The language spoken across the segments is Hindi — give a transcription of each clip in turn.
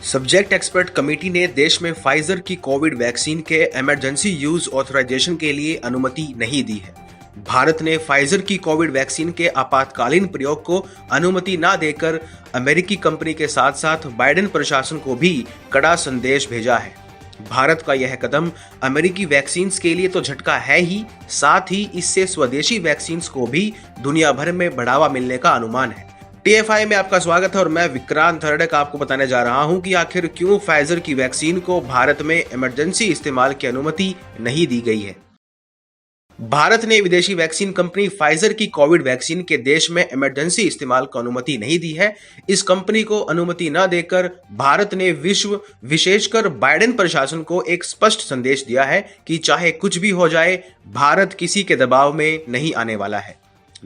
सब्जेक्ट एक्सपर्ट कमेटी ने देश में फाइजर की कोविड वैक्सीन के इमरजेंसी यूज ऑथराइजेशन के लिए अनुमति नहीं दी है। भारत ने फाइजर की कोविड वैक्सीन के आपातकालीन प्रयोग को अनुमति न देकर अमेरिकी कंपनी के साथ साथ बाइडेन प्रशासन को भी कड़ा संदेश भेजा है। भारत का यह कदम अमेरिकी वैक्सीन के लिए तो झटका है ही, साथ ही इससे स्वदेशी वैक्सीन को भी दुनिया भर में बढ़ावा मिलने का अनुमान है। TFI में आपका स्वागत है और मैं विक्रांत हरडक आपको बताने जा रहा हूं कि आखिर क्यों फाइजर की वैक्सीन को भारत में इमरजेंसी इस्तेमाल की अनुमति नहीं दी गई है। भारत ने विदेशी वैक्सीन कंपनी फाइजर की कोविड वैक्सीन के देश में इमरजेंसी इस्तेमाल को अनुमति नहीं दी है। इस कंपनी को अनुमति न देकर भारत ने विश्व विशेषकर बाइडेन प्रशासन को एक स्पष्ट संदेश दिया है कि चाहे कुछ भी हो जाए, भारत किसी के दबाव में नहीं आने वाला है।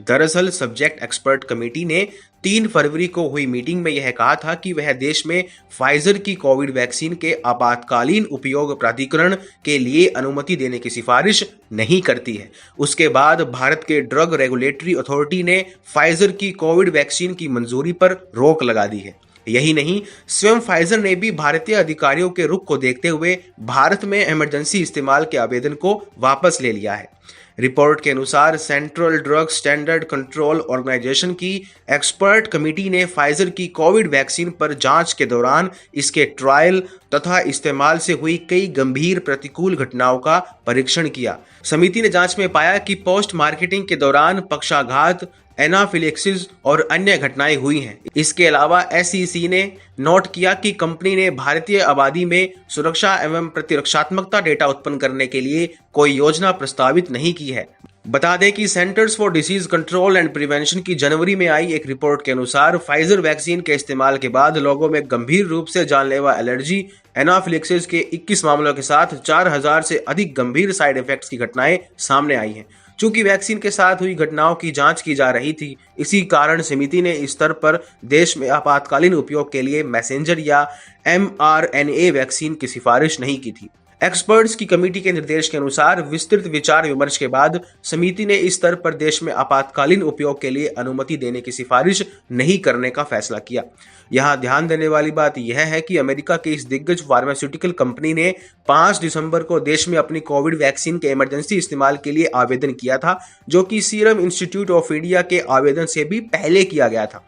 दरअसल सब्जेक्ट एक्सपर्ट कमेटी ने 3 फरवरी को हुई मीटिंग में यह कहा था कि वह देश में फाइजर की कोविड वैक्सीन के आपातकालीन उपयोग प्राधिकरण के लिए अनुमति देने की सिफारिश नहीं करती है। उसके बाद भारत के ड्रग रेगुलेटरी अथॉरिटी ने फाइजर की कोविड वैक्सीन की मंजूरी पर रोक लगा दी है। यही नहीं, स्वयं फाइजर ने भी भारतीय अधिकारियों के रुख को देखते हुए भारत में इमरजेंसी इस्तेमाल के आवेदन को वापस ले लिया है। रिपोर्ट के अनुसार central drug standard control organisation की एक्सपर्ट कमेटी ने फाइजर की कोविड वैक्सीन पर जांच के दौरान इसके ट्रायल तथा इस्तेमाल से हुई कई गंभीर प्रतिकूल घटनाओं का परीक्षण किया। समिति ने जांच में पाया कि पोस्ट मार्केटिंग के दौरान पक्षाघात, एनाफिलेक्सिस और अन्य घटनाएं हुई हैं। इसके अलावा SEC ने नोट किया कि कंपनी ने भारतीय आबादी में सुरक्षा एवं प्रतिरक्षात्मकता डेटा उत्पन्न करने के लिए कोई योजना प्रस्तावित नहीं की है। बता दें कि centres for disease control and prevention की जनवरी में आई एक रिपोर्ट के अनुसार फाइजर वैक्सीन के इस्तेमाल के बाद लोगों में गंभीर रूप से जानलेवा एलर्जी, एनाफिलेक्सिस के 21 मामलों के साथ 4000 से अधिक गंभीर साइड इफेक्ट्स की घटनाएं सामने आई हैं। चूंकि वैक्सीन के साथ हुई घटनाओं की जांच की जा रही थी, इसी कारण समिति ने इस स्तर पर देश में आपातकालीन उपयोग के लिए मैसेंजर या mRNA वैक्सीन की सिफारिश नहीं की थी। एक्सपर्ट्स की कमेटी के निर्देश के अनुसार विस्तृत विचार विमर्श के बाद समिति ने इस स्तर पर देश में आपातकालीन उपयोग के लिए अनुमति देने की सिफारिश नहीं करने का फैसला किया। यहां ध्यान देने वाली बात यह है कि अमेरिका की इस दिग्गज फार्मास्यूटिकल कंपनी ने 5 दिसंबर को देश में अपनी कोविड वैक्सीन के इमरजेंसी इस्तेमाल के लिए आवेदन किया था, जो कि सीरम इंस्टीट्यूट ऑफ इंडिया के आवेदन से भी पहले किया गया था।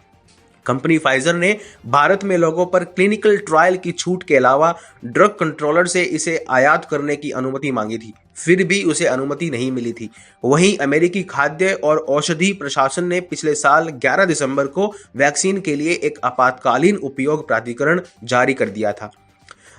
कंपनी फाइजर ने भारत में लोगों पर क्लिनिकल ट्रायल की छूट के अलावा ड्रग कंट्रोलर से इसे आयात करने की अनुमति मांगी थी, फिर भी उसे अनुमति नहीं मिली थी। वहीं अमेरिकी खाद्य और औषधि प्रशासन ने पिछले साल 11 दिसंबर को वैक्सीन के लिए एक आपातकालीन उपयोग प्राधिकरण जारी कर दिया था,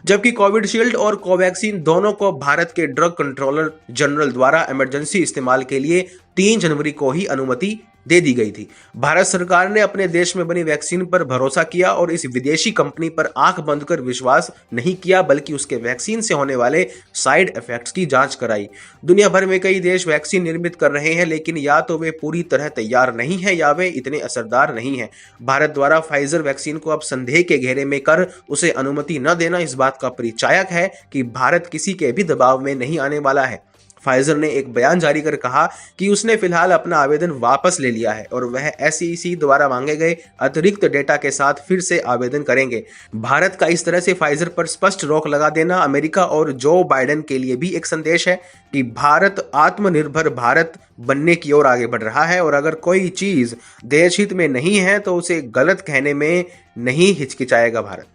जबकि कोविशील्ड और कोवैक्सीन दोनों को भारत के ड्रग कंट्रोलर जनरल द्वारा इमरजेंसी इस्तेमाल के लिए 3 जनवरी को ही अनुमति दे दी गई थी। भारत सरकार ने अपने देश में बनी वैक्सीन पर भरोसा किया और इस विदेशी कंपनी पर आंख बंद कर विश्वास नहीं किया, बल्कि उसके वैक्सीन से होने वाले साइड इफेक्ट्स की जांच कराई। दुनिया भर में कई देश वैक्सीन निर्मित कर रहे हैं, लेकिन या तो वे पूरी तरह तैयार नहीं है या वे इतने असरदार नहीं है। भारत द्वारा फाइजर वैक्सीन को अब संदेह के घेरे में कर उसे अनुमति न देना इस बात का परिचायक है कि भारत किसी के भी दबाव में नहीं आने वाला है। फाइजर ने एक बयान जारी कर कहा कि उसने फिलहाल अपना आवेदन वापस ले लिया है और वह SEC द्वारा मांगे गए अतिरिक्त डेटा के साथ फिर से आवेदन करेंगे। भारत का इस तरह से फाइजर पर स्पष्ट रोक लगा देना अमेरिका और जो बाइडेन के लिए भी एक संदेश है कि भारत आत्मनिर्भर भारत बनने की ओर आगे बढ़ रहा है और अगर कोई चीज देश हित में नहीं है तो उसे गलत कहने में नहीं हिचकिचाएगा भारत।